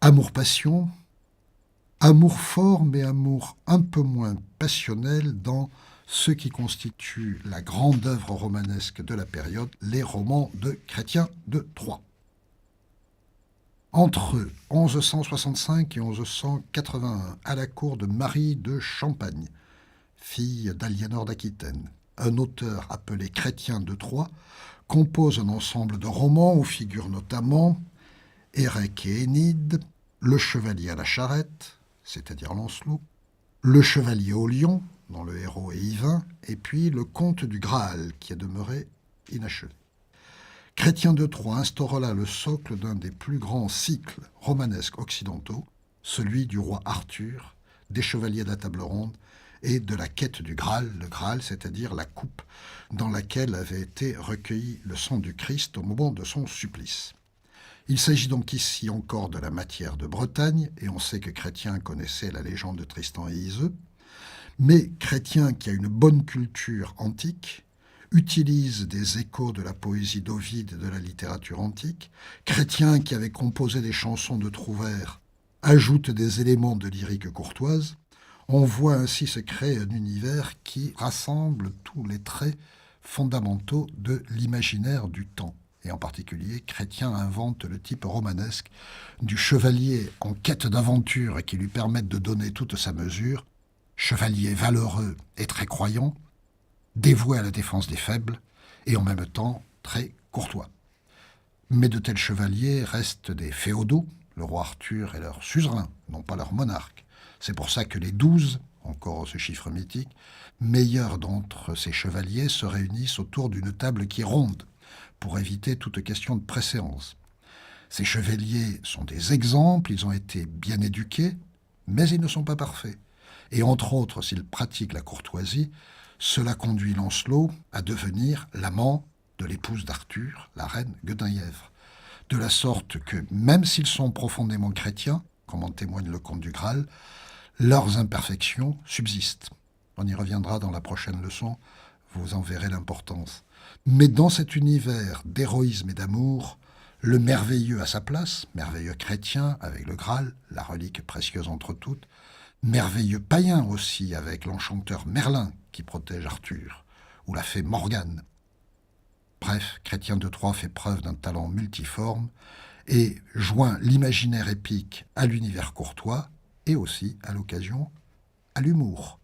Amour-passion, amour fort mais amour un peu moins passionnel dans ce qui constitue la grande œuvre romanesque de la période, les romans de Chrétien de Troyes. Entre 1165 et 1181, à la cour de Marie de Champagne, fille d'Aliénor d'Aquitaine, un auteur appelé Chrétien de Troyes compose un ensemble de romans où figurent notamment Érec et Énide, Le chevalier à la charrette, c'est-à-dire Lancelot, Le chevalier au lion, dont le héros est Yvain, et puis Le conte du Graal, qui est demeuré inachevé. Chrétien de Troyes instaura là le socle d'un des plus grands cycles romanesques occidentaux, celui du roi Arthur, des chevaliers de la table ronde et de la quête du Graal, le Graal, c'est-à-dire la coupe dans laquelle avait été recueilli le sang du Christ au moment de son supplice. Il s'agit donc ici encore de la matière de Bretagne, et on sait que Chrétien connaissait la légende de Tristan et Iseux, mais Chrétien, qui a une bonne culture antique, utilise des échos de la poésie d'Ovide et de la littérature antique. Chrétien, qui avait composé des chansons de trouvères, ajoute des éléments de lyrique courtoise. On voit ainsi se créer un univers qui rassemble tous les traits fondamentaux de l'imaginaire du temps. Et en particulier, Chrétien invente le type romanesque du chevalier en quête d'aventure qui lui permettent de donner toute sa mesure, chevalier valeureux et très croyant, dévoué à la défense des faibles et en même temps très courtois. Mais de tels chevaliers restent des féodaux, le roi Arthur est leur suzerain, non pas leur monarque. C'est pour ça que les 12, encore ce chiffre mythique, meilleurs d'entre ces chevaliers se réunissent autour d'une table qui est ronde, pour éviter toute question de préséance. Ces chevaliers sont des exemples, ils ont été bien éduqués, mais ils ne sont pas parfaits. Et entre autres, s'ils pratiquent la courtoisie, cela conduit Lancelot à devenir l'amant de l'épouse d'Arthur, la reine Guenièvre. De la sorte que, même s'ils sont profondément chrétiens, comme en témoigne le conte du Graal, leurs imperfections subsistent. On y reviendra dans la prochaine leçon, vous en verrez l'importance. Mais dans cet univers d'héroïsme et d'amour, le merveilleux a sa place, merveilleux chrétien avec le Graal, la relique précieuse entre toutes, merveilleux païen aussi avec l'enchanteur Merlin qui protège Arthur, ou la fée Morgane. Bref, Chrétien de Troyes fait preuve d'un talent multiforme et joint l'imaginaire épique à l'univers courtois et aussi, à l'occasion, à l'humour.